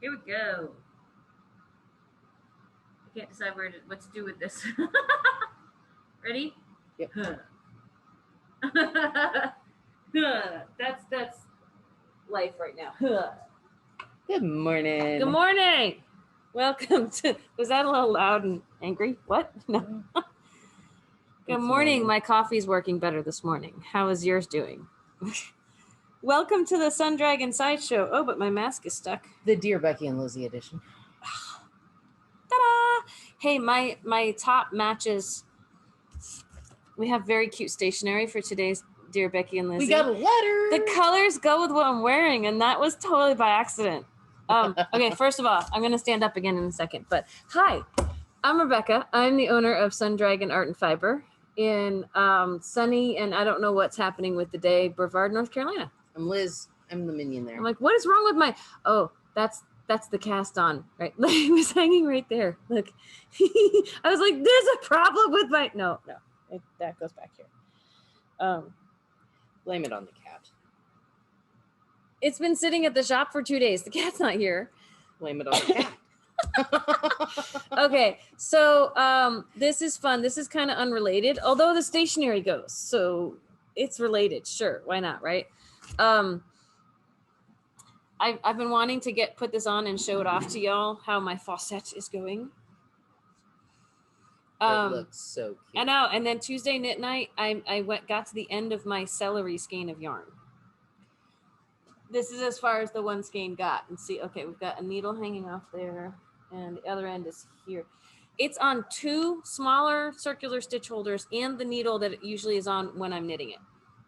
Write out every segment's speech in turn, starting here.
Here we go. I can't decide what to do with this. Ready? Yep. That's life right now. Good morning. Good morning. Welcome to. Was that a little loud and angry? What? No. Good morning. My coffee's working better this morning. How is yours doing? Welcome to the Sun Dragon Sideshow. Oh, but my mask is stuck. The Dear Becky and Lizzy edition. Ta-da! Hey, my top matches. We have very cute stationery for today's Dear Becky and Lizzy. We got a letter. The colors go with what I'm wearing, and that was totally by accident. Okay, first of all, I'm going to stand up again in a second. But hi, I'm Rebecca. I'm the owner of Sun Dragon Art and Fiber in sunny, and I don't know what's happening with the day, Brevard, North Carolina. I'm Liz. I'm the minion there. I'm like, what is wrong with my... Oh, that's the cast on, right? It was hanging right there. Look. I was like, there's a problem with my... No. That goes back here. Blame it on the cat. It's been sitting at the shop for 2 days. The cat's not here. Blame it on the cat. Okay, so this is fun. This is kind of unrelated, although the stationery goes. So it's related. Sure, why not, right? I've been wanting to put this on and show it off to y'all how my Fosette is going. It looks so cute. I know. And then Tuesday knit night, I got to the end of my celery skein of yarn. This is as far as the one skein got. And see, okay, we've got a needle hanging off there, and the other end is here. It's on 2 smaller circular stitch holders and the needle that it usually is on when I'm knitting it,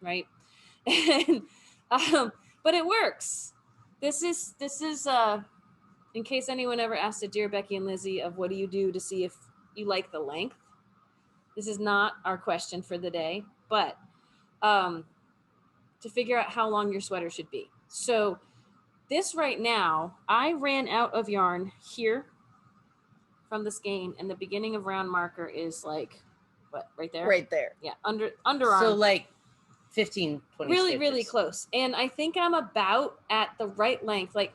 right? And but it works. This is in case anyone ever asked a Dear Becky and Lizzy of what do you do to see if you like the length. This is not our question for the day, but to figure out how long your sweater should be. So this right now, I ran out of yarn here from the skein, and the beginning of round marker is like, what, right there? Right there. Yeah, underarm. So like 15, 20 really, stitches. really close. And I think I'm about at the right length. Like,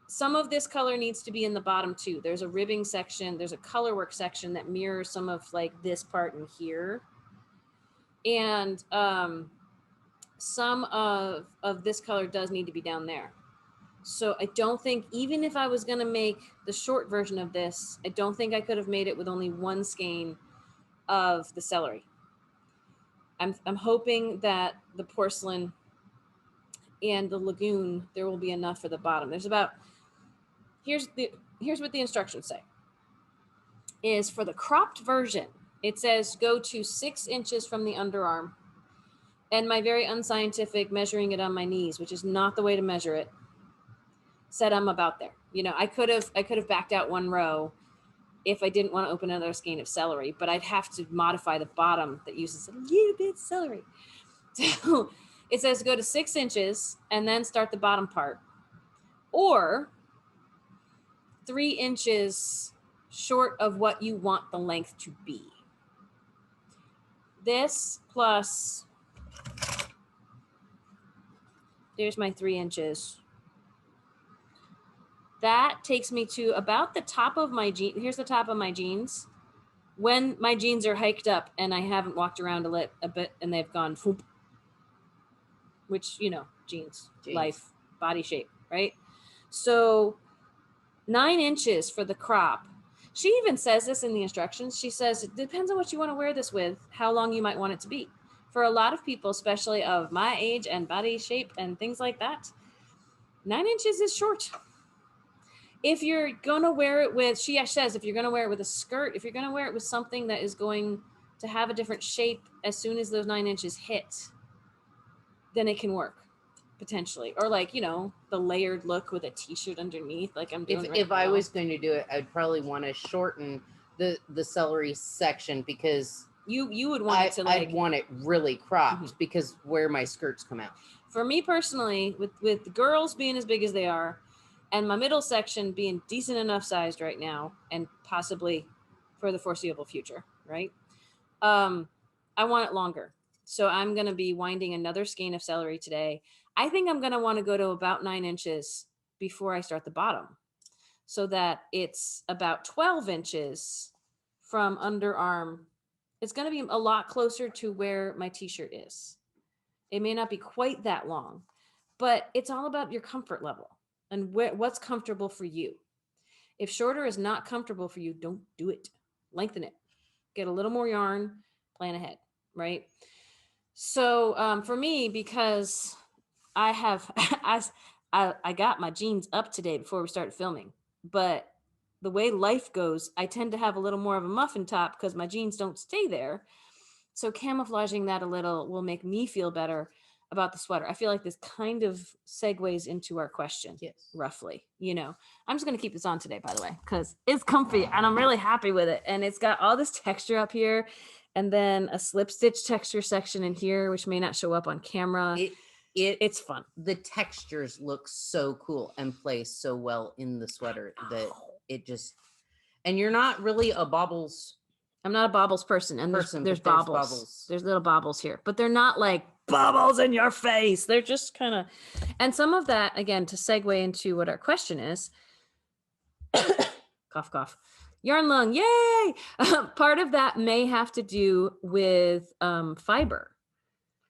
some of this color needs to be in the bottom too. There's a ribbing section. There's a color work section that mirrors some of like this part in here. And some of this color does need to be down there. So I don't think, even if I was going to make the short version of this, I don't think I could have made it with only 1 skein of the celery. I'm hoping that the porcelain and the lagoon, there will be enough for the bottom. There's about, here's what the instructions say. Is for the cropped version, it says go to 6 inches from the underarm. And my very unscientific measuring it on my knees, which is not the way to measure it, said I'm about there. You know, I could have backed out 1 row if I didn't want to open another skein of celery, but I'd have to modify the bottom that uses a little bit of celery. So it says go to 6 inches and then start the bottom part, or 3 inches short of what you want the length to be. This plus, there's my 3 inches. That takes me to about the top of my jeans. Here's the top of my jeans. When my jeans are hiked up and I haven't walked around a bit and they've gone, whoop, which, you know, jeans, life, body shape, right? So 9 inches for the crop. She even says this in the instructions. She says, it depends on what you want to wear this with, how long you might want it to be. For a lot of people, especially of my age and body shape and things like that, 9 inches is short. If you're going to wear it with, she says, if you're going to wear it with a skirt, if you're going to wear it with something that is going to have a different shape as soon as those 9 inches hit, then it can work, potentially. Or like, you know, the layered look with a t-shirt underneath, like I'm doing If I was going to do it, I'd probably want to shorten the celery section, because you would want it to like... I'd want it really cropped, because where my skirts come out. For me personally, with the girls being as big as they are, and my middle section being decent enough sized right now, and possibly for the foreseeable future, right? I want it longer. So I'm going to be winding another skein of celery today. I think I'm going to want to go to about 9 inches before I start the bottom, so that it's about 12 inches from underarm. It's going to be a lot closer to where my t-shirt is. It may not be quite that long, but it's all about your comfort level and what's comfortable for you. If shorter is not comfortable for you, don't do it. Lengthen it. Get a little more yarn, plan ahead, right? So for me, because I have, I got my jeans up today before we started filming, but the way life goes, I tend to have a little more of a muffin top because my jeans don't stay there. So camouflaging that a little will make me feel better about the sweater. I feel like this kind of segues into our question, Yes. roughly. You know, I'm just going to keep this on today, by the way, because it's comfy and I'm really happy with it. And it's got all this texture up here and then a slip stitch texture section in here, which may not show up on camera. It's fun. The textures look so cool and play so well in the sweater that it just, and you're not really a baubles. I'm not a baubles person, and there's baubles. There's little baubles here, but they're not like bubbles in your face. They're just kind of, and some of that, again, to segue into what our question is, cough, cough, yarn lung, yay! Part of that may have to do with fiber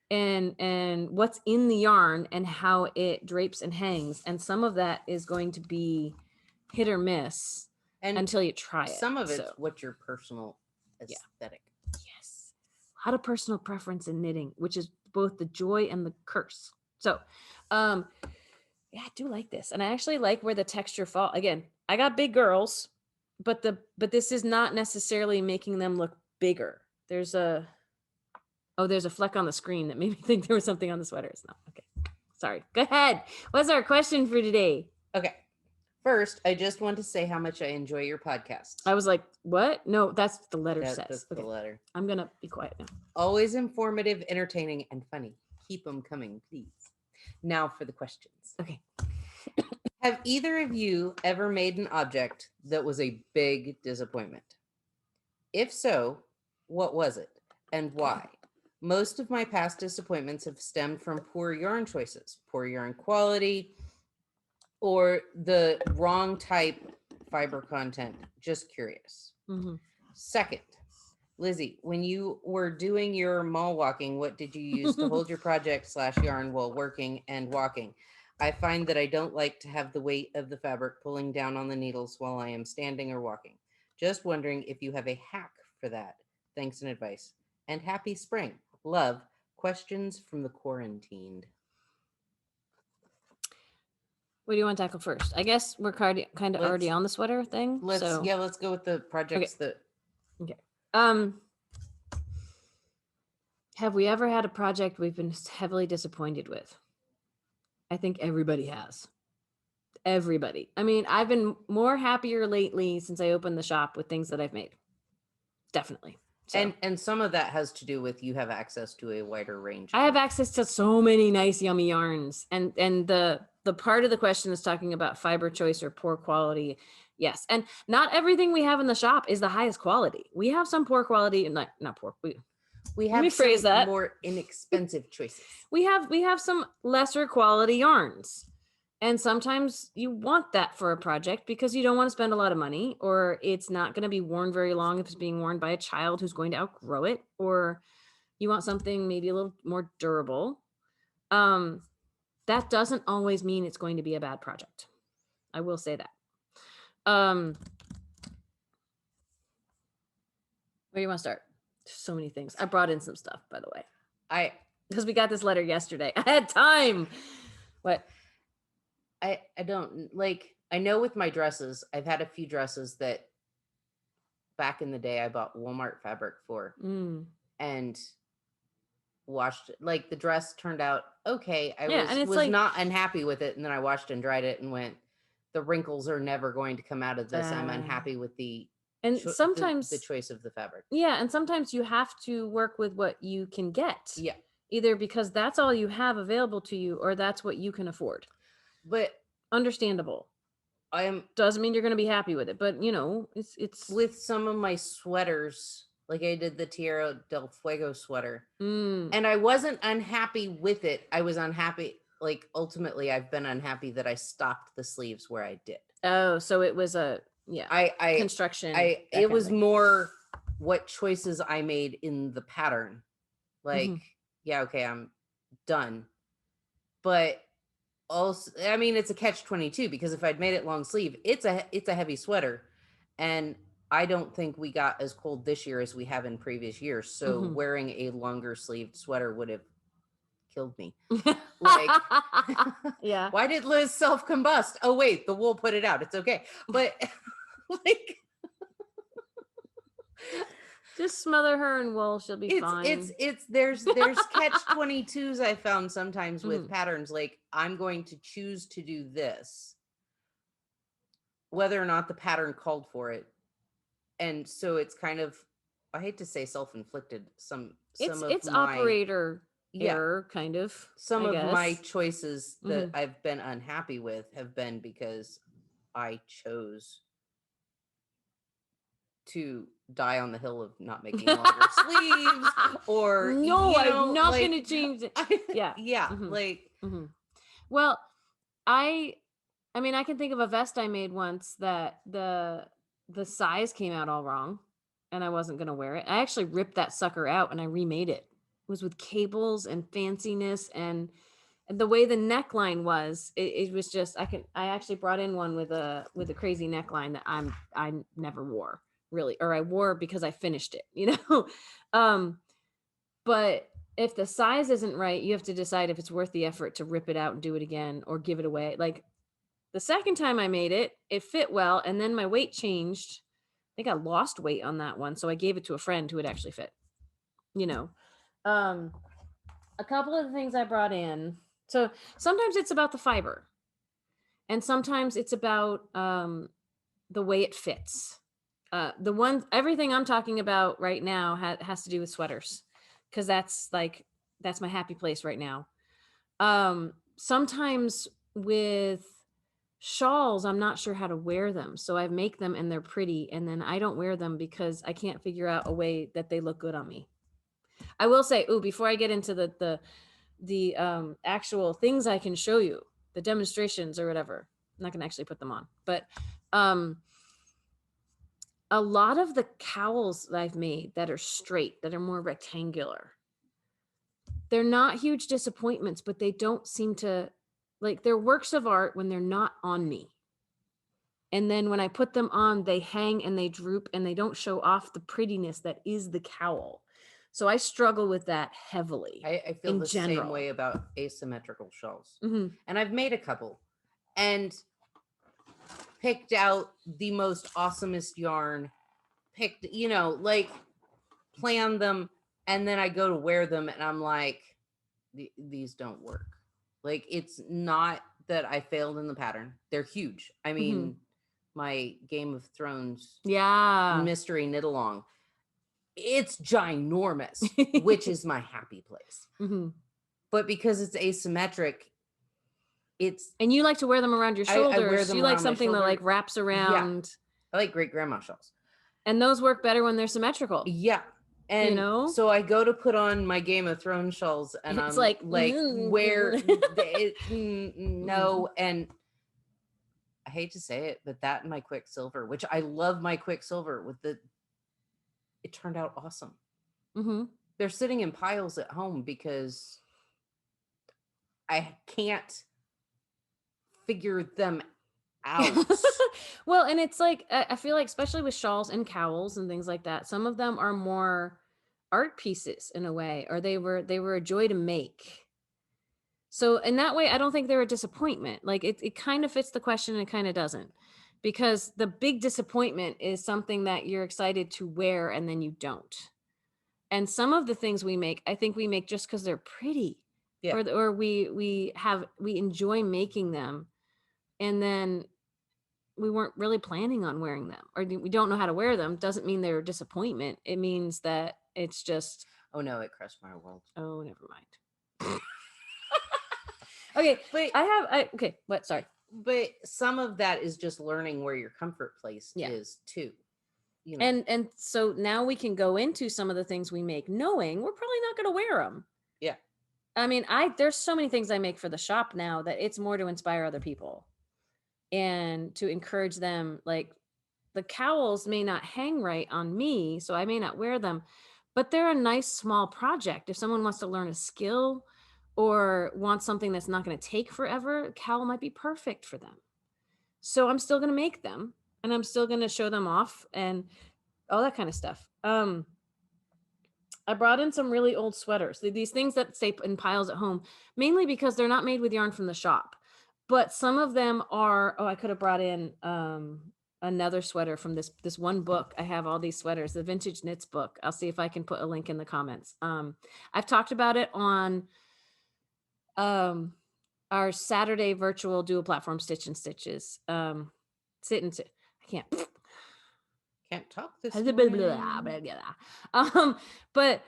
and what's in the yarn and how it drapes and hangs. And some of that is going to be hit or miss until you try it. Some of it's what your personal aesthetic. Yes. A lot of personal preference in knitting, which is both the joy and the curse. So, yeah, I do like this. And I actually like where the texture fall. Again, I got big girls, but this is not necessarily making them look bigger. There's a fleck on the screen that made me think there was something on the sweater. It's not. Okay. Sorry. Go ahead. What's our question for today? Okay. First, I just want to say how much I enjoy your podcast. I was like, what? No, that's the letter says. That's the letter. I'm going to be quiet now. Always informative, entertaining, and funny. Keep them coming, please. Now for the questions. Okay. Have either of you ever made an object that was a big disappointment? If so, what was it and why? Most of my past disappointments have stemmed from poor yarn choices, poor yarn quality, or the wrong type fiber content. Just curious. Mm-hmm. Second, Lizzy, when you were doing your mall walking, what did you use to hold your project / yarn while working and walking? I find that I don't like to have the weight of the fabric pulling down on the needles while I am standing or walking. Just wondering if you have a hack for that. Thanks and advice. And happy spring. Love. Questions from the quarantined. What do you want to tackle first? I guess we're kind of already on the sweater thing. Let's go with the projects Okay. Have we ever had a project we've been heavily disappointed with? I think everybody has. Everybody. I mean, I've been more happier lately since I opened the shop with things that I've made. Definitely. So. And some of that has to do with you have access to a wider range. I have access to so many nice, yummy yarns. And the part of the question is talking about fiber choice or poor quality. Yes. And not everything we have in the shop is the highest quality. We have some poor quality and not poor. We have some more inexpensive choices. We have some lesser quality yarns. And sometimes you want that for a project because you don't want to spend a lot of money, or it's not going to be worn very long if it's being worn by a child who's going to outgrow it, or you want something maybe a little more durable. That doesn't always mean it's going to be a bad project. I will say that. Where do you want to start? So many things. I brought in some stuff, by the way. Because we got this letter yesterday. I had time. What? I don't like, I know with my dresses, I've had a few dresses that back in the day I bought Walmart fabric for and washed it. Like the dress turned out okay. I was not unhappy with it. And then I washed and dried it and went, the wrinkles are never going to come out of this. I'm unhappy with sometimes the choice of the fabric. Yeah. And sometimes you have to work with what you can get. Yeah. Either because that's all you have available to you or that's what you can afford. But understandable. Doesn't mean you're going to be happy with it, but you know, it's with some of my sweaters, like I did the Tierra del Fuego sweater, and I wasn't unhappy with it. I was unhappy. like ultimately I've been unhappy that I stopped the sleeves where I did. Oh, so it was a construction. It was more what choices I made in the pattern. Like, yeah, okay, I'm done. But also, I mean, it's a catch-22 because if I'd made it long sleeve, it's a heavy sweater, and I don't think we got as cold this year as we have in previous years. So wearing a longer sleeved sweater would have killed me. Like, yeah. Why did Liz self-combust? Oh wait, the wool put it out. It's okay. But like, just smother her in wool, she'll be fine. There's catch-22s I found sometimes with patterns. Like, I'm going to choose to do this, whether or not the pattern called for it. And so it's kind of, I hate to say self-inflicted. It's operator error, kind of. Some of my choices that I've been unhappy with have been because I chose to die on the hill of not making longer sleeves, or no, I'm not going to change it. Yeah. Well, I mean, I can think of a vest I made once that the size came out all wrong, and I wasn't going to wear it. I actually ripped that sucker out and I remade it. It was with cables and fanciness, and the way the neckline was, it was just, I actually brought in one with a crazy neckline that I never wore, really, or I wore because I finished it, but if the size isn't right, you have to decide if it's worth the effort to rip it out and do it again or give it away. Like, the second time I made it, it fit well, and then my weight changed. I think I lost weight on that one, so I gave it to a friend who would actually fit. A couple of the things I brought in. So sometimes it's about the fiber, and sometimes it's about the way it fits. Everything I'm talking about right now has to do with sweaters, because that's my happy place right now. Sometimes with shawls, I'm not sure how to wear them, so I make them and they're pretty, and then I don't wear them because I can't figure out a way that they look good on me. I will say, before I get into the actual things I can show you, the demonstrations or whatever, I'm not gonna actually put them on, but a lot of the cowls that I've made that are straight, that are more rectangular, they're not huge disappointments, but they don't seem to, like, they're works of art when they're not on me. And then when I put them on, they hang and they droop and they don't show off the prettiness that is the cowl. So I struggle with that heavily. I feel the same way about asymmetrical shawls. And I've made a couple and picked out the most awesomest yarn, planned them, and then I go to wear them and I'm like, these don't work. Like, it's not that I failed in the pattern. They're huge. I mean, my Game of Thrones mystery knit along, it's ginormous, which is my happy place. But because it's asymmetric, and you like to wear them around your shoulders. I wear them, you like something that like wraps around. I like great grandma shawls, and those work better when they're symmetrical. And so I go to put on my Game of Thrones shawls, and it's I'm where no, and I hate to say it, but that and my Quicksilver, which I love my Quicksilver it turned out awesome. They're sitting in piles at home because I can't figure them out. Well, and it's like, I feel like, especially with shawls and cowls and things like that, some of them are more art pieces in a way, or they were a joy to make. So in that way, I don't think they're a disappointment. Like, it kind of fits the question and it kind of doesn't, because the big disappointment is something that you're excited to wear and then you don't. And some of the things we make, I think we make just because they're pretty, or we enjoy making them, and then we weren't really planning on wearing them, or we don't know how to wear them. Doesn't mean they're a disappointment. It means that it's just, oh no, it crushed my world. Oh, never mind. Okay, but sorry. But some of that is just learning where your comfort place is too. And so now we can go into some of the things we make knowing we're probably not going to wear them. I mean, there's so many things I make for the shop now that it's more to inspire other people and to encourage them. Like, the cowls may not hang right on me, so I may not wear them, but they're a nice small project. If someone wants to learn a skill or wants something that's not going to take forever, a cowl might be perfect for them. So I'm still going to make them, and I'm still going to show them off and all that kind of stuff. I brought in some really old sweaters, these things that stay in piles at home, mainly because they're not made with yarn from the shop. But some of them are, I could have brought in another sweater from this one book. I have all these sweaters, the Vintage Knits book. I'll see if I can put a link in the comments. I've talked about it on our Saturday virtual dual platform Stitch and Stitches. I can't talk this morning. But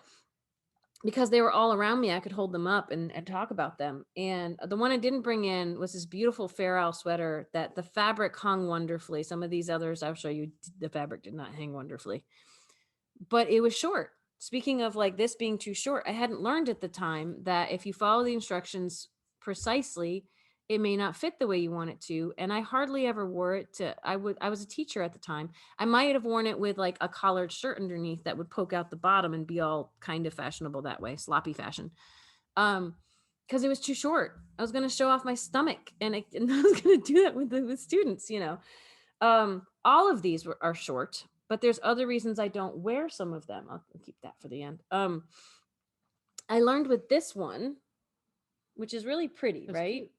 because they were all around me, I could hold them up and talk about them. And the one I didn't bring in was this beautiful Fair Isle sweater that the fabric hung wonderfully. Some of these others, I'll show you, the fabric did not hang wonderfully, but it was short. Speaking of like this being too short, I hadn't learned at the time that if you follow the instructions precisely, it may not fit the way you want it to. And I hardly ever wore it to, I was a teacher at the time. I might have worn it with like a collared shirt underneath that would poke out the bottom and be all kind of fashionable that way, sloppy fashion. Because it was too short. I was going to show off my stomach, and I was going to do that with students, you know. All of these are short, but there's other reasons I don't wear some of them. I'll keep that for the end. I learned with this one, which is really pretty, that's right? Cute.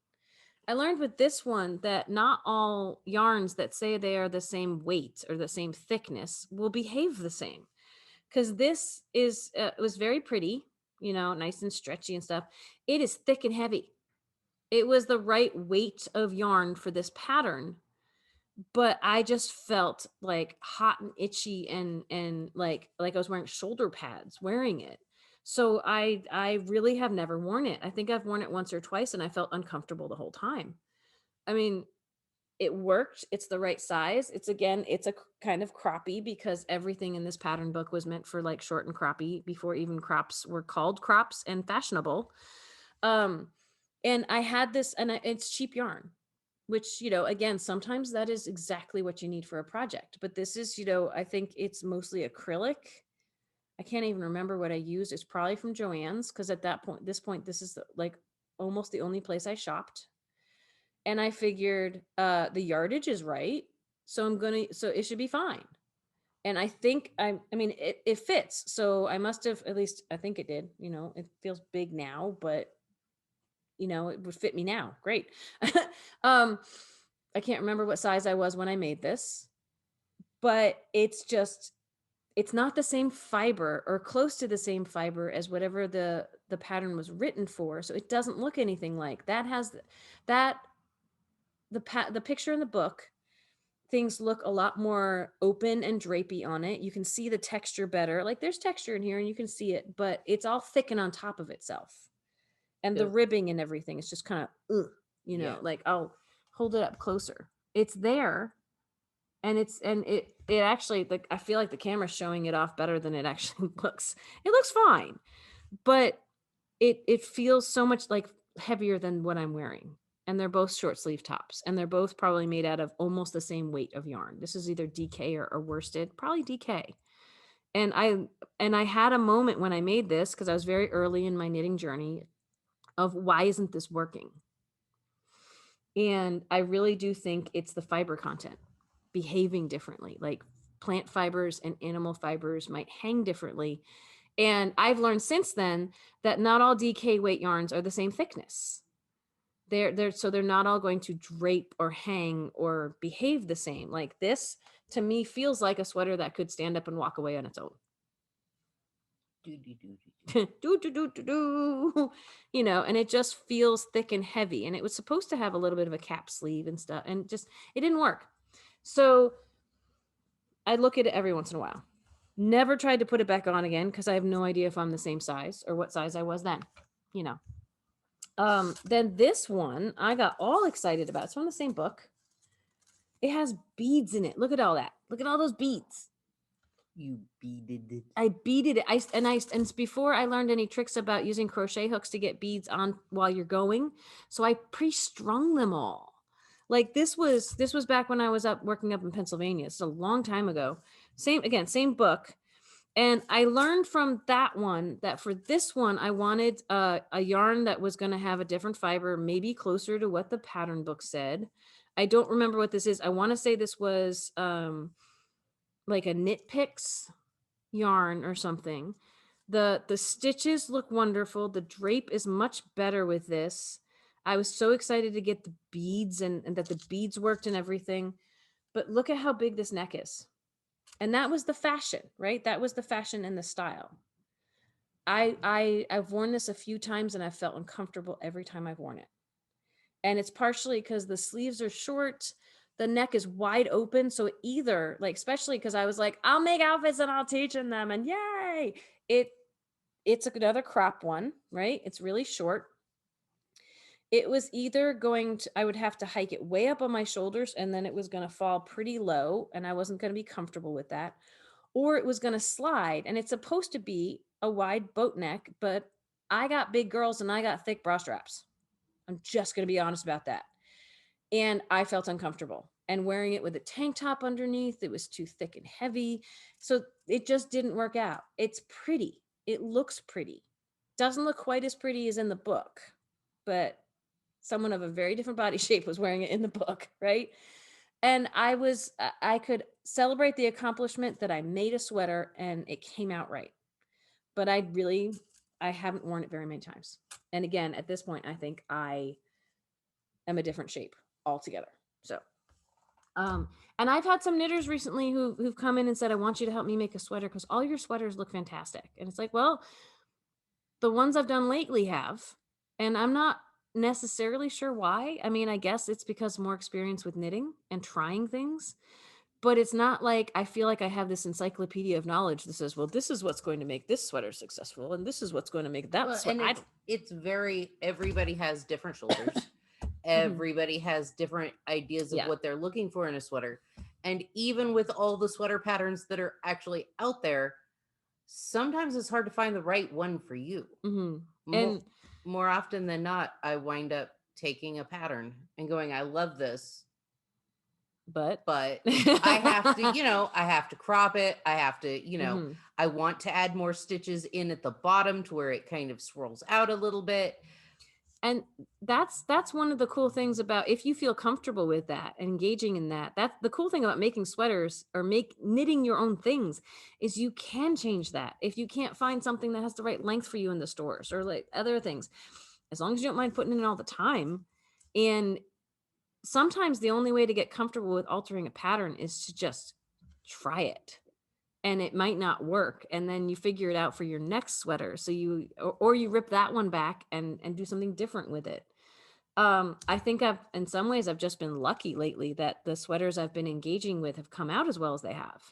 I learned with this one that not all yarns that say they are the same weight or the same thickness will behave the same. Because this is, it was very pretty, you know, nice and stretchy and stuff. It is thick and heavy. It was the right weight of yarn for this pattern, but I just felt like hot and itchy and like I was wearing shoulder pads wearing it. So I really have never worn it. I think I've worn it once or twice, and I felt uncomfortable the whole time. I mean, it worked. It's the right size. It's a kind of croppy, because everything in this pattern book was meant for like short and croppy before even crops were called crops and fashionable. And I had this, and it's cheap yarn, which, you know, again, sometimes that is exactly what you need for a project. But this is, you know, I think it's mostly acrylic. I can't even remember what I used. It's probably from Joann's, because at this point, this is like almost the only place I shopped. And I figured the yardage is right, so it should be fine. And I think I mean, it fits. So I must have, at least I think it did. You know, it feels big now, but you know, it would fit me now. Great. I can't remember what size I was when I made this, but it's not the same fiber or close to the same fiber as whatever the pattern was written for. So it doesn't look anything like that. The picture in the book, things look a lot more open and drapey on it. You can see the texture better. Like, there's texture in here and you can see it, but it's all thick and on top of itself. And the ribbing and everything is just kind of, you know, like, I'll hold it up closer. It's there. And it actually, like, I feel like the camera's showing it off better than it actually looks. It looks fine, but it feels so much like heavier than what I'm wearing. And they're both short sleeve tops, and they're both probably made out of almost the same weight of yarn. This is either DK or worsted, probably DK. And I had a moment when I made this, because I was very early in my knitting journey, of why isn't this working? And I really do think it's the fiber content behaving differently. Like, plant fibers and animal fibers might hang differently. And I've learned since then that not all DK weight yarns are the same thickness. They're not all going to drape or hang or behave the same. Like, this to me feels like a sweater that could stand up and walk away on its own. You know, and it just feels thick and heavy. And it was supposed to have a little bit of a cap sleeve and stuff, and just, it didn't work. So I look at it every once in a while. Never tried to put it back on again, because I have no idea if I'm the same size or what size I was then, you know. Then this one I got all excited about. It's from the same book. It has beads in it. Look at all that. Look at all those beads. You beaded it. I beaded it. And before I learned any tricks about using crochet hooks to get beads on while you're going. So I pre-strung them all. Like this was back when I was working up in Pennsylvania. It's a long time ago. Same book. And I learned from that one that for this one, I wanted a yarn that was going to have a different fiber, maybe closer to what the pattern book said. I don't remember what this is. I want to say this was like a Knit Picks yarn or something. The stitches look wonderful. The drape is much better with this. I was so excited to get the beads and that the beads worked and everything. But look at how big this neck is. And that was the fashion, right? That was the fashion and the style. I've worn this a few times and I've felt uncomfortable every time I've worn it. And it's partially because the sleeves are short, the neck is wide open. So either like, especially because I was like, I'll make outfits and I'll teach them, and yay! It's another crop one, right? It's really short. It was either I would have to hike it way up on my shoulders and then it was going to fall pretty low and I wasn't going to be comfortable with that. Or it was going to slide, and it's supposed to be a wide boat neck, but I got big girls and I got thick bra straps. I'm just going to be honest about that. And I felt uncomfortable. And wearing it with a tank top underneath, it was too thick and heavy. So it just didn't work out. It's pretty. It looks pretty. Doesn't look quite as pretty as in the book, but someone of a very different body shape was wearing it in the book, right? And I could celebrate the accomplishment that I made a sweater and it came out right. But I haven't worn it very many times. And again, at this point, I think I am a different shape altogether. So, and I've had some knitters recently who've come in and said, I want you to help me make a sweater because all your sweaters look fantastic. And it's like, well, the ones I've done lately have, and I'm not necessarily sure why. I mean, I guess it's because more experience with knitting and trying things, but it's not like I feel like I have this encyclopedia of knowledge that says, well, this is what's going to make this sweater successful and this is what's going to make that sweater. And it's very, everybody has different shoulders. Everybody has different ideas of what they're looking for in a sweater. And even with all the sweater patterns that are actually out there, sometimes it's hard to find the right one for you. And more often than not, I wind up taking a pattern and going, I love this, but I have to, I have to crop it. I have to, I want to add more stitches in at the bottom to where it kind of swirls out a little bit. And that's one of the cool things about, if you feel comfortable with that and engaging in that, that's the cool thing about making sweaters or knitting your own things, is you can change that. If you can't find something that has the right length for you in the stores or like other things, as long as you don't mind putting it in all the time. And sometimes the only way to get comfortable with altering a pattern is to just try it. And it might not work, and then you figure it out for your next sweater. So you rip that one back and do something different with it. I think in some ways I've just been lucky lately that the sweaters I've been engaging with have come out as well as they have.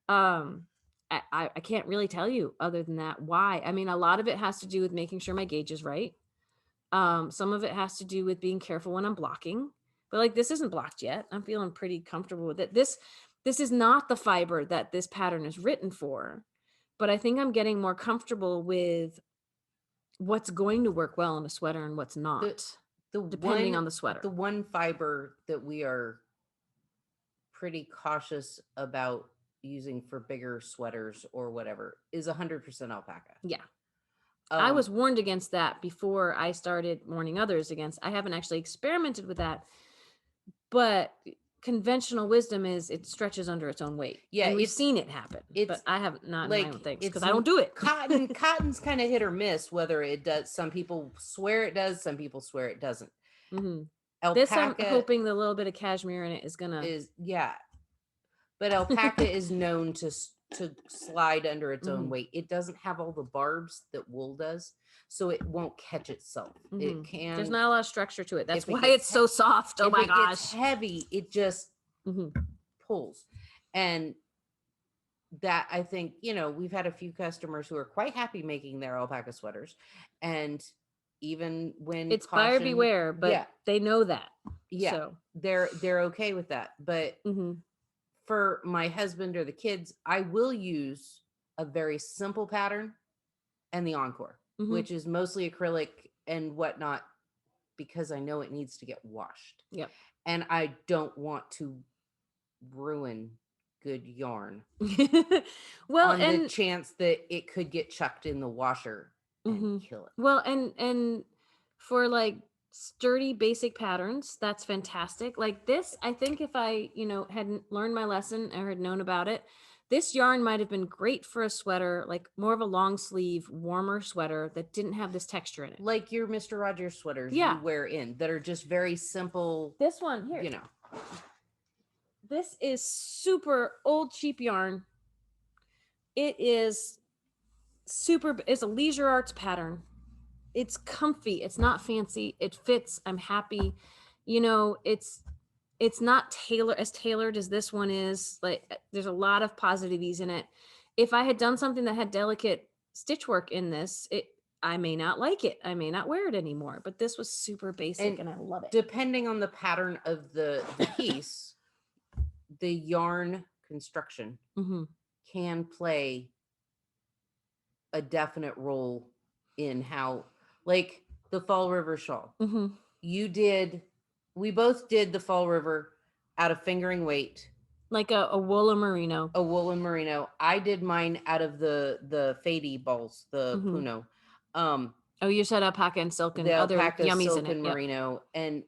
I can't really tell you other than that why. I mean, a lot of it has to do with making sure my gauge is right. Some of it has to do with being careful when I'm blocking, but like this isn't blocked yet. I'm feeling pretty comfortable with it. This is not the fiber that this pattern is written for, but I think I'm getting more comfortable with what's going to work well in a sweater and what's not, depending on the sweater. The one fiber that we are pretty cautious about using for bigger sweaters or whatever is 100% alpaca. Yeah. I was warned against that before I started warning others against. I haven't actually experimented with that, but conventional wisdom is it stretches under its own weight. Yeah, and we've seen it happen, but I have not like, in my own things because I don't do it. Cotton's kind of hit or miss whether it does. Some people swear it does. Some people swear it doesn't. Alpaca, this I'm hoping the little bit of cashmere in it is gonna but alpaca is known to slide under its own weight. It doesn't have all the barbs that wool does, so it won't catch itself. It can. There's not a lot of structure to it. That's why it's so soft. Oh my gosh! It's heavy. It just pulls, and that I think we've had a few customers who are quite happy making their alpaca sweaters, and even when it's buyer beware, but they know that. So they're okay with that, but. for my husband or the kids, I will use a very simple pattern and the encore, which is mostly acrylic and whatnot, because I know it needs to get washed. Yep. And I don't want to ruin good yarn. Well, on and the chance that it could get chucked in the washer and kill it. Well, and for like sturdy basic patterns, that's fantastic. Like this, I think if I, hadn't learned my lesson or had known about it, this yarn might have been great for a sweater, like more of a long sleeve, warmer sweater that didn't have this texture in it. Like your Mr. Rogers sweaters you wear in that are just very simple. This one here. This is super old cheap yarn. It is it's a leisure arts pattern. It's comfy. It's not fancy. It fits. I'm happy. It's not tailored as this one is. Like there's a lot of positive ease in it. If I had done something that had delicate stitch work in this, I may not like it. I may not wear it anymore. But this was super basic and I love it. Depending on the pattern of the piece, the yarn construction can play a definite role in how, like the Fall River shawl. We both did the Fall River out of fingering weight. Like a woolen merino. A woolen merino. I did mine out of the Fady balls, the Puno. You said alpaca and silk and the other alpaca, yummies silk in it. And merino. And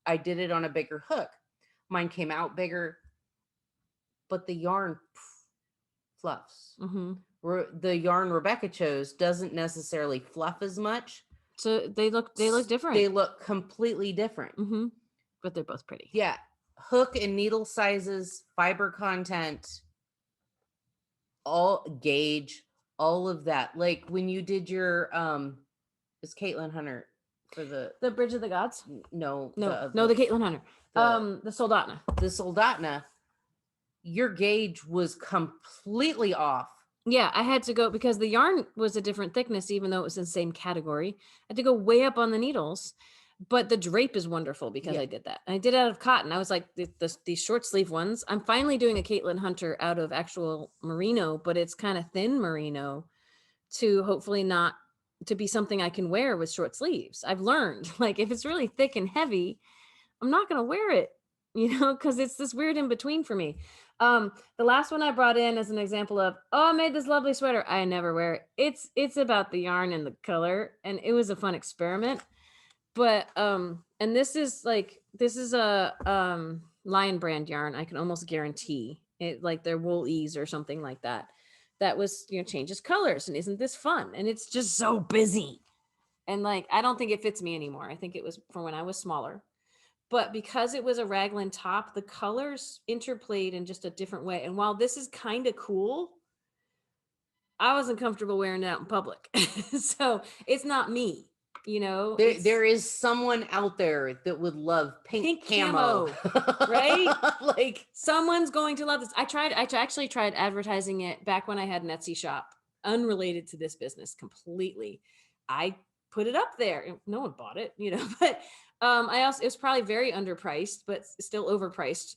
I did it on a bigger hook. Mine came out bigger, but the yarn fluffs. The yarn Rebecca chose doesn't necessarily fluff as much. So they look different. They look completely different. But they're both pretty. Yeah. Hook and needle sizes, fiber content, all gauge, all of that. Like when you did your is Caitlin Hunter for the Bridge of the Gods? No, the Caitlin Hunter. The Soldatna. The Soldatna. Your gauge was completely off. Yeah, I had to go because the yarn was a different thickness, even though it was in the same category. I had to go way up on the needles, but the drape is wonderful because I did that. And I did it out of cotton. I was like, these short sleeve ones. I'm finally doing a Caitlin Hunter out of actual merino, but it's kind of thin merino to hopefully not to be something I can wear with short sleeves. I've learned, like, if it's really thick and heavy, I'm not going to wear it, because it's this weird in between for me. The last one I brought in as an example of, I made this lovely sweater. I never wear it. It's about the yarn and the color, and it was a fun experiment. But and this is a Lion brand yarn. I can almost guarantee it, like their wool ease or something like that. That was, changes colors, and isn't this fun? And it's just so busy. And like, I don't think it fits me anymore. I think it was from when I was smaller. But because it was a raglan top, the colors interplayed in just a different way. And while this is kind of cool, I wasn't comfortable wearing it out in public. So it's not me, There is someone out there that would love pink camo. Right? Like someone's going to love this. I actually tried advertising it back when I had an Etsy shop, unrelated to this business completely. I put it up there. No one bought it, but it was probably very underpriced, but still overpriced,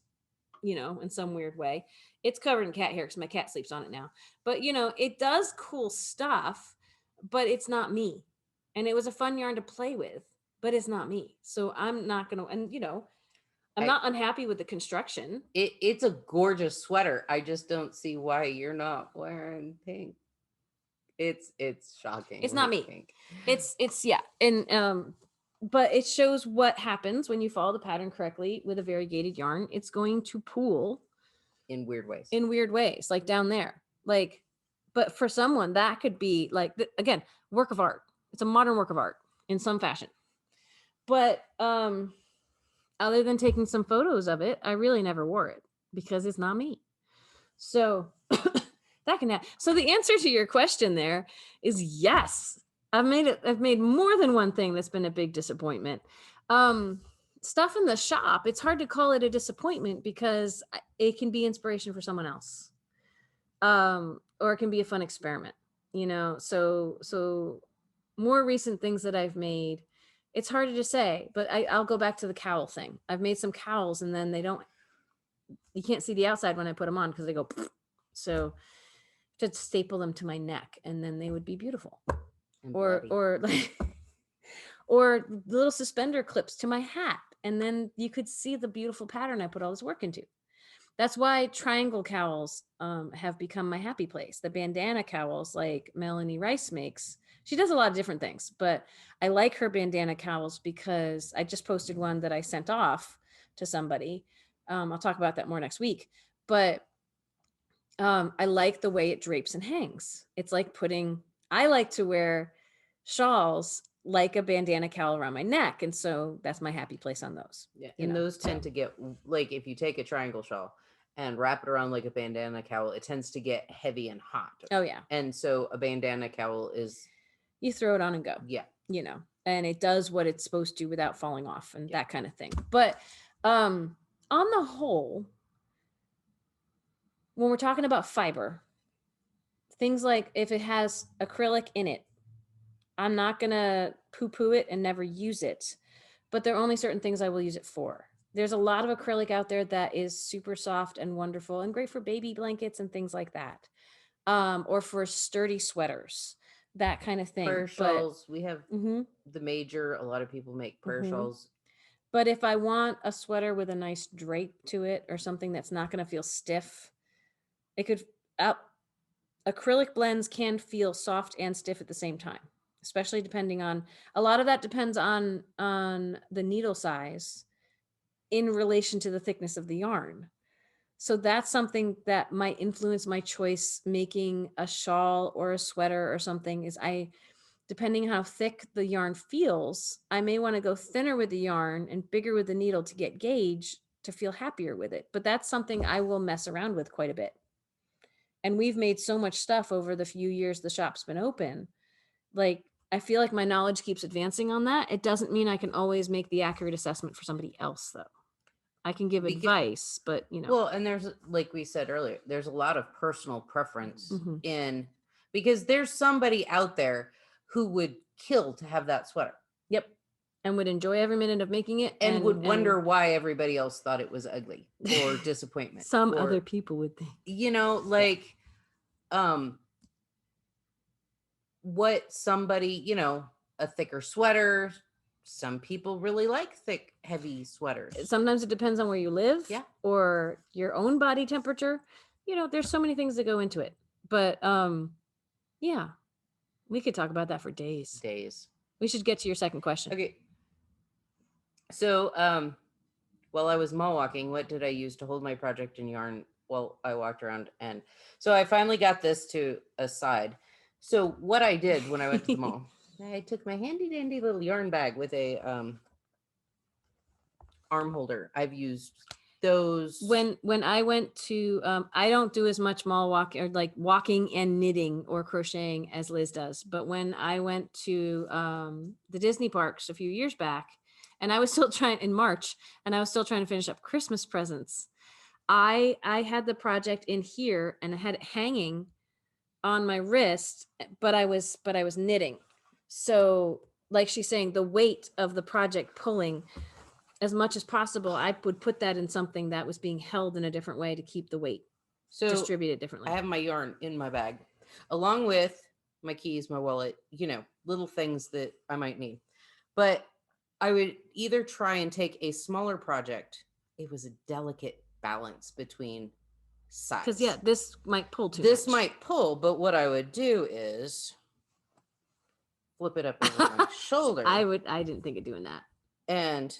in some weird way. It's covered in cat hair because my cat sleeps on it now. But, it does cool stuff, but it's not me. And it was a fun yarn to play with, but it's not me. So I'm not going to, and, I'm not unhappy with the construction. It's a gorgeous sweater. I just don't see why you're not wearing pink. It's shocking. It's not me. Pink. It's yeah. And, but it shows what happens when you follow the pattern correctly with a variegated yarn. It's going to pool in weird ways, like down there. Like, but for someone that could be like, again, work of art. It's a modern work of art in some fashion. But other than taking some photos of it, I really never wore it because it's not me. So that can happen. So the answer to your question there is yes. I've made more than one thing that's been a big disappointment. Stuff in the shop, it's hard to call it a disappointment because it can be inspiration for someone else. Or it can be a fun experiment, so more recent things that I've made, it's harder to say, but I'll go back to the cowl thing. I've made some cowls and then you can't see the outside when I put them on because they go. So to staple them to my neck, and then they would be beautiful. And Or like, or little suspender clips to my hat, and then you could see the beautiful pattern I put all this work into. That's why triangle cowls have become my happy place. The bandana cowls, like Melanie Rice makes, she does a lot of different things, but I like her bandana cowls because I just posted one that I sent off to somebody. I'll talk about that more next week. But I like the way it drapes and hangs. It's like I like to wear shawls like a bandana cowl around my neck. And so that's my happy place on those. Yeah. And those tend to get, like, if you take a triangle shawl and wrap it around like a bandana cowl, it tends to get heavy and hot. Oh, yeah. And so a bandana cowl is... You throw it on and go. Yeah. And it does what it's supposed to without falling off and that kind of thing. But on the whole, when we're talking about fiber, things like if it has acrylic in it, I'm not going to poo-poo it and never use it. But there are only certain things I will use it for. There's a lot of acrylic out there that is super soft and wonderful and great for baby blankets and things like that. Or for sturdy sweaters, that kind of thing. Prayer shawls, we have the major, a lot of people make prayer shawls. But if I want a sweater with a nice drape to it or something that's not going to feel stiff, it could, acrylic blends can feel soft and stiff at the same time, especially depending on, a lot of that depends on the needle size in relation to the thickness of the yarn. So that's something that might influence my choice making a shawl or a sweater or something, is depending how thick the yarn feels, I may want to go thinner with the yarn and bigger with the needle to get gauge to feel happier with it. But that's something I will mess around with quite a bit. And we've made so much stuff over the few years the shop's been open. Like, I feel like my knowledge keeps advancing on that. It doesn't mean I can always make the accurate assessment for somebody else, though. I can give advice, but Well, and there's, like we said earlier, there's a lot of personal preference in, because there's somebody out there who would kill to have that sweater. Yep. And would enjoy every minute of making it. And would wonder why everybody else thought it was ugly or disappointment. Some other people would think. What somebody, a thicker sweater. Some people really like thick, heavy sweaters. Sometimes it depends on where you live. Yeah. Or your own body temperature. There's so many things that go into it. But yeah, we could talk about that for days. We should get to your second question. Okay. So while I was mall walking, what did I use to hold my project in yarn while I walked around? And so I finally got this to a side. So what I did when I went to the mall, I took my handy dandy little yarn bag with a arm holder. I've used those. When I went to, I don't do as much mall walk or like walking and knitting or crocheting as Liz does. But when I went to the Disney parks a few years back, and I was still trying in March, and I was still trying to finish up Christmas presents, I had the project in here and I had it hanging on my wrist, but I was knitting. So like she's saying, the weight of the project pulling, as much as possible, I would put that in something that was being held in a different way to keep the weight distributed differently. I have my yarn in my bag, along with my keys, my wallet, little things that I might need. But I would either try and take a smaller project. It was a delicate balance between size. Because this might pull too This much. might pull, but what I would do is flip it up over my shoulder. I didn't think of doing that. And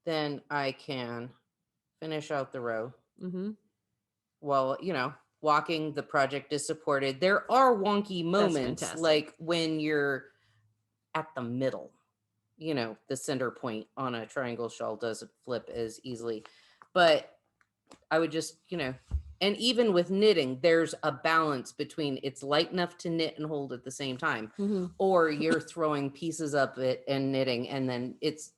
then I can finish out the row while, walking. The project is supported. There are wonky moments, like when you're at the middle, the center point on a triangle shawl doesn't flip as easily. But I would just, and even with knitting, there's a balance between it's light enough to knit and hold at the same time, or you're throwing pieces up it and knitting, and then it's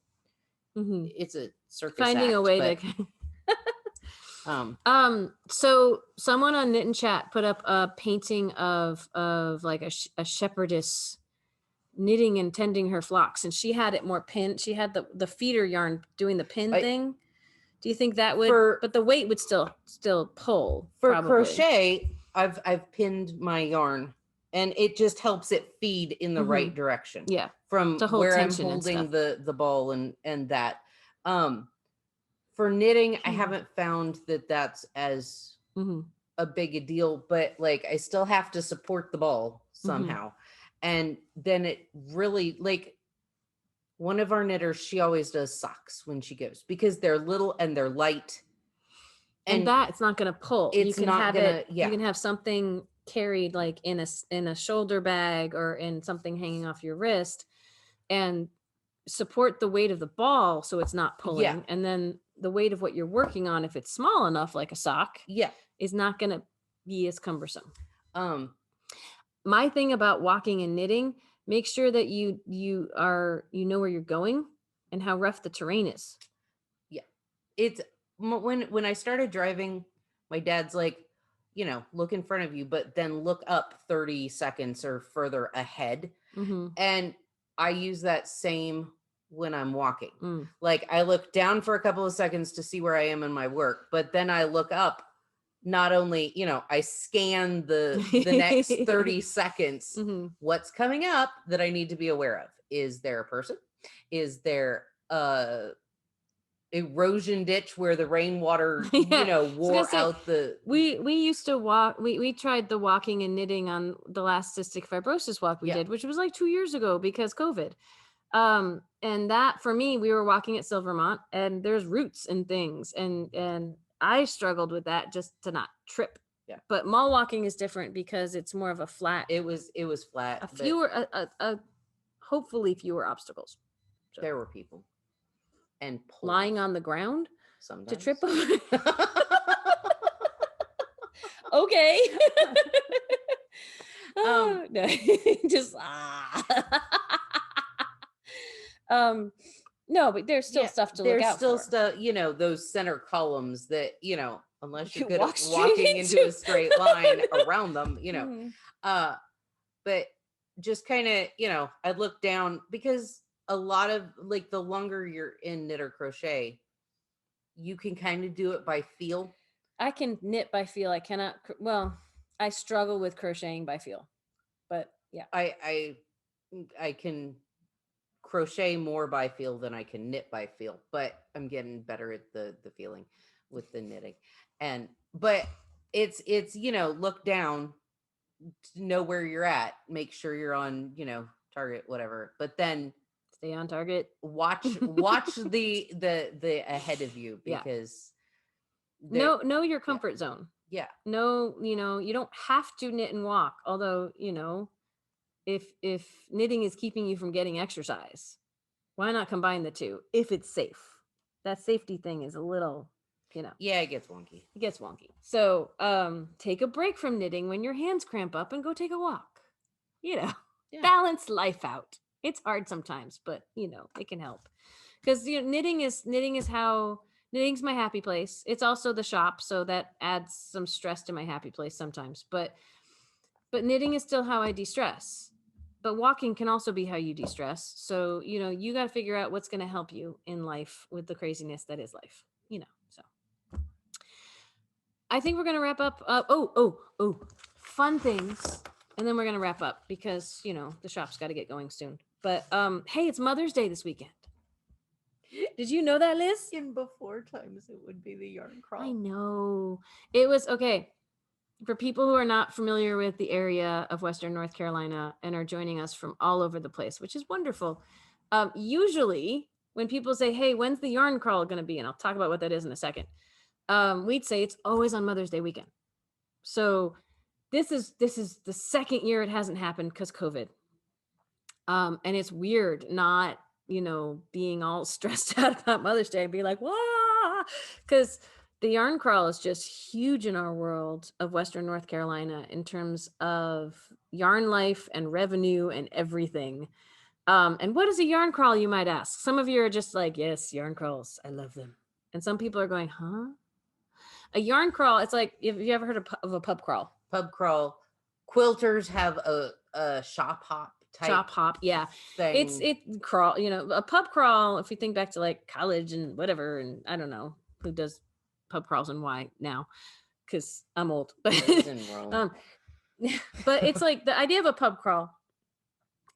a circus finding act, a way to so someone on Knit and Chat put up a painting of like a shepherdess knitting and tending her flocks, and she had it more pinned. She had the feeder yarn doing the pin thing. Do you think that would, but the weight would still pull for probably. Crochet? I've pinned my yarn, and it just helps it feed in the right direction. Yeah. From where I'm holding the ball and that. For knitting, I haven't found that that's as a big a deal, but like I still have to support the ball somehow. And then it really, like, one of our knitters, she always does socks when she goes, because they're little and they're light. And that it's not going to pull. It's you can not have gonna, it. yeah. You can have something carried like in a shoulder bag or in something hanging off your wrist, and support the weight of the ball so it's not pulling. Yeah. And then the weight of what you're working on, if it's small enough, like a sock, is not going to be as cumbersome. My thing about walking and knitting, make sure that you know where you're going and how rough the terrain is. Yeah. It's when I started driving, my dad's like, you know, look in front of you, but then look up 30 seconds or further ahead. And I use that same when I'm walking. Like, I look down for a couple of seconds to see where I am in my work, but then I look up. Not only, you know, I scan the next 30 seconds, what's coming up that I need to be aware of. Is there a person? Is there erosion ditch where the rainwater, you know, wore out the... We used to walk, we tried the walking and knitting on the last cystic fibrosis walk we did, which was like 2 years ago because COVID. And that, for me, we were walking at Silvermont, and there's roots and things, and I struggled with that just to not trip. Yeah. But mall walking is different because it's more of a flat. It was flat. Hopefully fewer obstacles. So. There were people. And lying on the ground sometimes to trip over. Okay. No, just no, but there's still stuff to look out for. There's still stuff, you know, those center columns that, you know, unless you're good at walking into a straight line around them, you know. But just kind of, you know, I'd look down, because a lot of, like, the longer you're in knit or crochet, you can kind of do it by feel. I can knit by feel. I cannot, well, I struggle with crocheting by feel, but yeah. I can crochet more by feel than I can knit by feel, but I'm getting better at the feeling with the knitting. But it's, you know, look down, know where you're at, make sure you're on, you know, target, whatever, but then stay on target. Watch the ahead of you, because know your comfort zone. Yeah. No, you know, you don't have to knit and walk. Although, you know, if knitting is keeping you from getting exercise, why not combine the two if it's safe? That safety thing is a little, you know. Yeah, it gets wonky. So take a break from knitting when your hands cramp up and go take a walk. You know, balance life out. It's hard sometimes, but you know, it can help. Because, you know, knitting's my happy place. It's also the shop, so that adds some stress to my happy place sometimes. But knitting is still how I de-stress. But walking can also be how you de-stress. So, you know, you got to figure out what's going to help you in life with the craziness that is life. You know, so I think we're going to wrap up. Fun things. And then we're going to wrap up because, you know, the shop's got to get going soon. But hey, it's Mother's Day this weekend. Did you know that, Liz? In before times, it would be the yarn crawl. I know. It was, okay. For people who are not familiar with the area of Western North Carolina and are joining us from all over the place, which is wonderful. Usually when people say, hey, when's the yarn crawl going to be? And I'll talk about what that is in a second. We'd say it's always on Mother's Day weekend. So this is the second year it hasn't happened because COVID. And it's weird not, you know, being all stressed out about Mother's Day and be like, wah, because the yarn crawl is just huge in our world of Western North Carolina in terms of yarn life and revenue and everything. And what is a yarn crawl, you might ask? Some of you are just like, yes, yarn crawls, I love them. And some people are going, huh? A yarn crawl, it's like, have you ever heard of a pub crawl? Pub crawl. Quilters have a shop hop type. Shop hop, yeah. Thing. It crawl, you know, a pub crawl, if we think back to like college and whatever, and I don't know, who does pub crawls and why now, because I'm old. But but it's like the idea of a pub crawl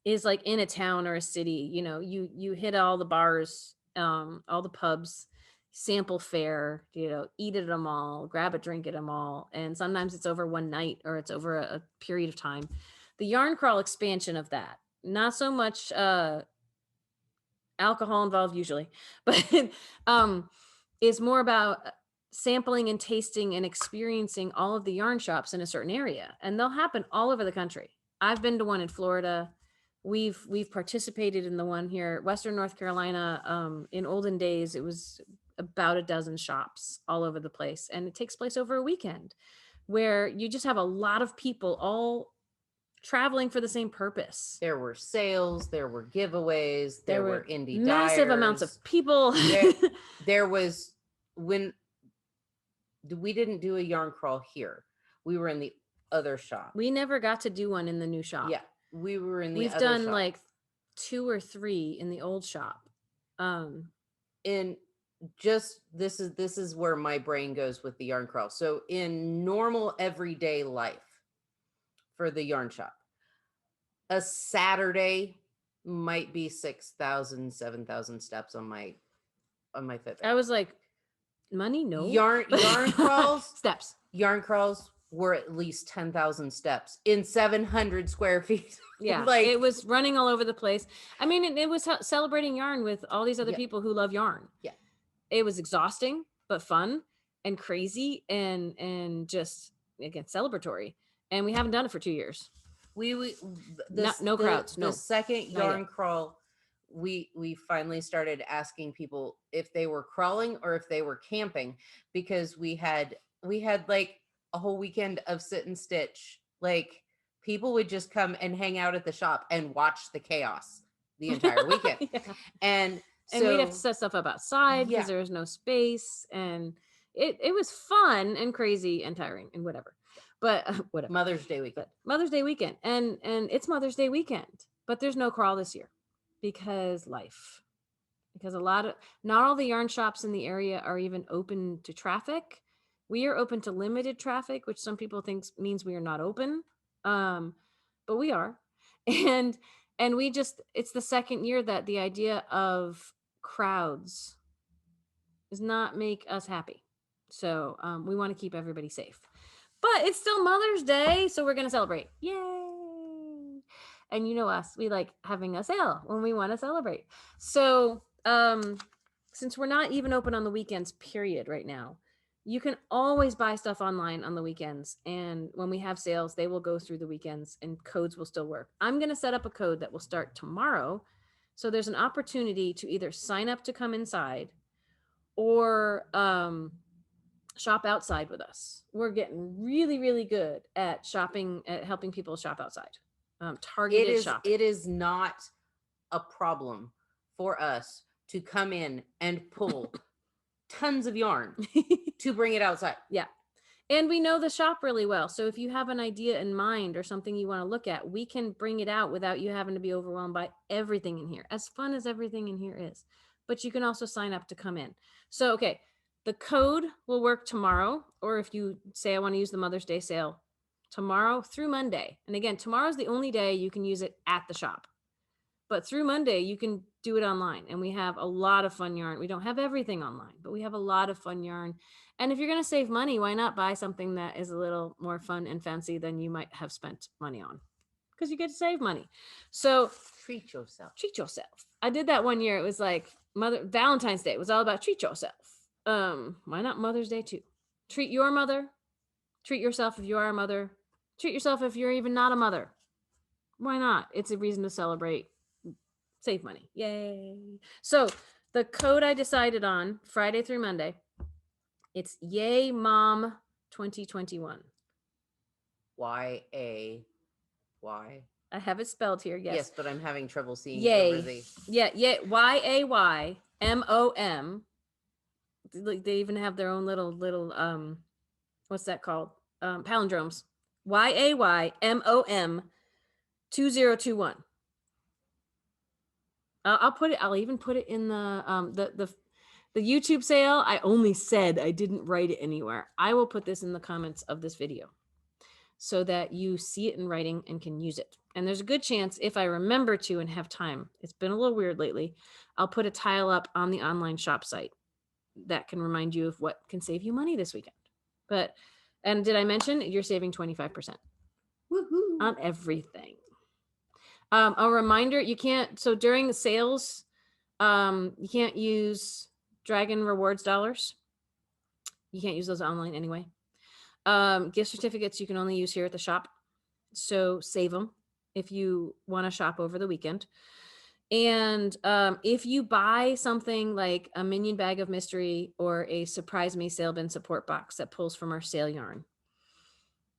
is like in a town or a city, you know, you hit all the bars, all the pubs, sample fare, you know, eat at them all, grab a drink at them all. And sometimes it's over one night or it's over a period of time. The yarn crawl expansion of that, not so much alcohol involved usually, but is more about sampling and tasting and experiencing all of the yarn shops in a certain area. And they'll happen all over the country. I've been to one in Florida. We've participated in the one here, Western North Carolina. In olden days, it was about a dozen shops all over the place. And it takes place over a weekend where you just have a lot of people all traveling for the same purpose. There were sales, there were giveaways, there were indie massive dyers. Amounts of people. there was, when we didn't do a yarn crawl here, we were in the other shop. We never got to do one in the new shop. Yeah, we were in the We've other done shop. like 2 or 3 in the old shop. In just this is where my brain goes with the yarn crawl. So in normal everyday life for the yarn shop, a Saturday might be 6,000, 7,000 steps on my Fitbit. I was like, money? No. Yarn crawls. Steps. Yarn crawls were at least 10,000 steps in 700 square feet. Yeah, like it was running all over the place. I mean, it was celebrating yarn with all these other people who love yarn. Yeah, it was exhausting but fun and crazy and just, again, celebratory. And we haven't done it for 2 years. No crowds. No. The second yarn crawl, we finally started asking people if they were crawling or if they were camping, because we had like a whole weekend of sit and stitch. Like people would just come and hang out at the shop and watch the chaos the entire weekend. Yeah. And we'd have to set stuff up outside because there was no space, and it was fun and crazy and tiring and whatever. But whatever. Mother's Day weekend. And it's Mother's Day weekend, but there's no crawl this year because life. Because not all the yarn shops in the area are even open to traffic. We are open to limited traffic, which some people think means we are not open. But we are. And it's the second year that the idea of crowds does not make us happy. So we want to keep everybody safe. But it's still Mother's Day, so we're going to celebrate. Yay! And you know us, we like having a sale when we want to celebrate. So since we're not even open on the weekends, period, right now, you can always buy stuff online on the weekends. And when we have sales, they will go through the weekends and codes will still work. I'm going to set up a code that will start tomorrow. So there's an opportunity to either sign up to come inside or shop outside with us. We're getting really good at shopping, at helping people shop outside. Targeted shopping. It is not a problem for us to come in and pull tons of yarn to bring it outside. Yeah. And we know the shop really well. So if you have an idea in mind or something you want to look at, we can bring it out without you having to be overwhelmed by everything in here, as fun as everything in here is. But you can also sign up to come in. So, okay, the code will work tomorrow, or if you say, I want to use the Mother's Day sale, tomorrow through Monday. And again, tomorrow's the only day you can use it at the shop. But through Monday, you can do it online. And we have a lot of fun yarn. We don't have everything online, but we have a lot of fun yarn. And if you're going to save money, why not buy something that is a little more fun and fancy than you might have spent money on? Because you get to save money. So treat yourself. Treat yourself. I did that one year. It was like Valentine's Day. It was all about treat yourself. Why not Mother's Day too? Treat your mother. Treat yourself if you are a mother. Treat yourself if you're even not a mother. Why not? It's a reason to celebrate. Save money. Yay. So the code I decided on Friday through Monday, it's Yay Mom 2021. Y-A-Y. I have it spelled here. Yes. Yes, but I'm having trouble seeing Yay. over the... Yeah. Y-A-Y-M-O-M. They even have their own little what's that called? Palindromes. Y-A-Y-M-O-M 2021. I'll even put it in the The YouTube sale, I only said, I didn't write it anywhere. I will put this in the comments of this video so that you see it in writing and can use it. And there's a good chance, if I remember to and have time, it's been a little weird lately, I'll put a tile up on the online shop site that can remind you of what can save you money this weekend. And did I mention you're saving 25% on everything? A reminder, you can't, so during the sales, you can't use Dragon Rewards dollars. You can't use those online anyway. Gift certificates you can only use here at the shop. So save them if you want to shop over the weekend. And if you buy something like a Minion Bag of Mystery or a Surprise Me Sale Bin support box that pulls from our sale yarn,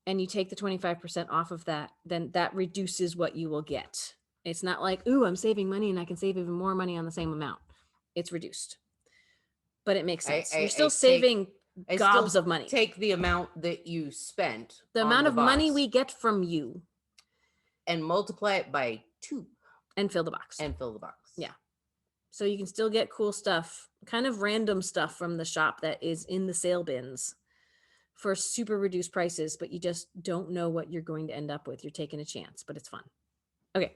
and you take the 25% off of that, then that reduces what you will get. It's not like, ooh, I'm saving money and I can save even more money on the same amount. It's reduced. But it makes sense. You're still saving gobs of money. Take the amount that you spent. The amount of money we get from you. And multiply it by 2. And fill the box. Yeah. So you can still get cool stuff, kind of random stuff from the shop that is in the sale bins for super reduced prices, but you just don't know what you're going to end up with. You're taking a chance, but it's fun. Okay.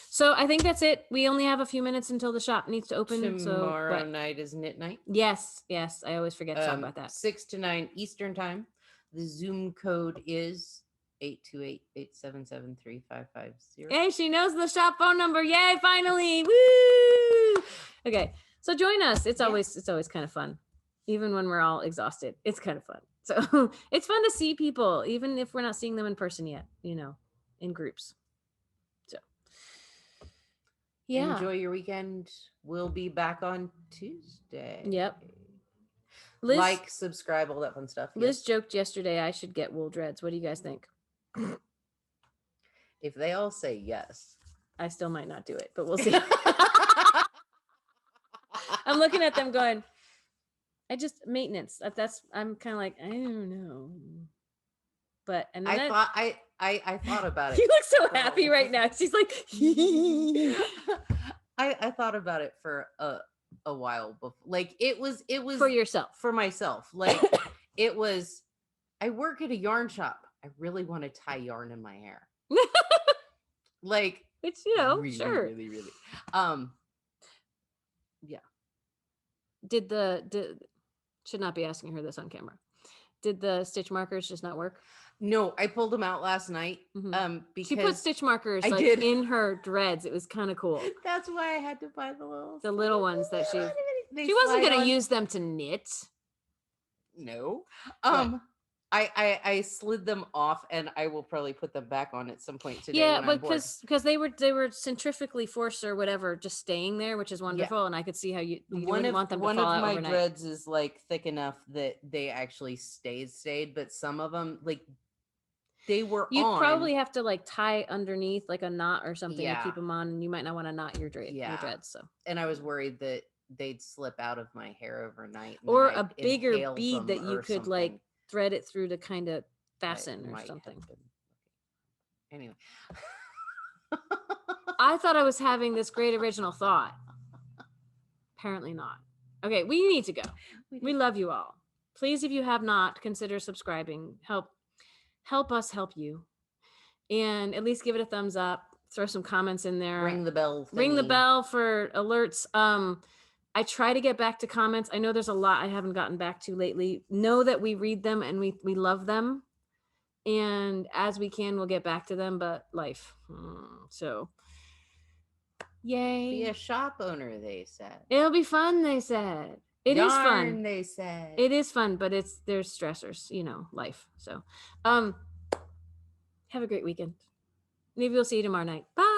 So I think that's it. We only have a few minutes until the shop needs to open. Tomorrow night is knit night. Yes. I always forget to talk about that. 6 to 9 Eastern time. The Zoom code is 828-877-3550. Hey, she knows the shop phone number. Yay, finally. Woo! Okay. So join us. It's always kind of fun. Even when we're all exhausted. It's kind of fun. So it's fun to see people, even if we're not seeing them in person yet, in groups. So yeah. Enjoy your weekend. We'll be back on Tuesday. Yep. Liz, subscribe, all that fun stuff. Liz joked yesterday I should get wool dreads. What do you guys think? If they all say yes. I still might not do it, but we'll see. I'm looking at them going, maintenance. I'm kind of like, I don't know. But and then I thought about it. You look so happy right now. She's like, I thought about it for a while before. Like it was for yourself, for myself. Like it was. I work at a yarn shop. I really want to tie yarn in my hair. Like it's really, sure, really. Yeah. Should not be asking her this on camera. Did the stitch markers just not work? No, I pulled them out last night. Mm-hmm. Because she put stitch markers in her dreads. It was kind of cool. That's why I had to buy the little ones that she wasn't going to use them to knit. No. I slid them off, and I will probably put them back on at some point today. Yeah, but because they were centrifugally forced or whatever, just staying there, which is wonderful. Yeah. And I could see how you wouldn't want them to fall out overnight. One of my dreads is like thick enough that they actually stayed, but some of them they were You'd probably have to tie underneath like a knot or something to keep them on, and you might not want to knot your dreads. So, and I was worried that they'd slip out of my hair overnight, or a bigger bead that you could thread it through to kind of fasten or something. Anyway. I thought I was having this great original thought. Apparently not. Okay, we need to go. We love you all. Please, if you have not, consider subscribing. Help us help you. And at least give it a thumbs up. Throw some comments in there. Ring the bell. Ring the bell for alerts. I try to get back to comments. I know there's a lot I haven't gotten back to lately. Know that we read them and we love them. And as we can, we'll get back to them, but life. So, yay. Be a shop owner, they said. It'll be fun, they said. It is fun. They said. It is fun, but there's stressors, life. So, have a great weekend. Maybe we'll see you tomorrow night. Bye.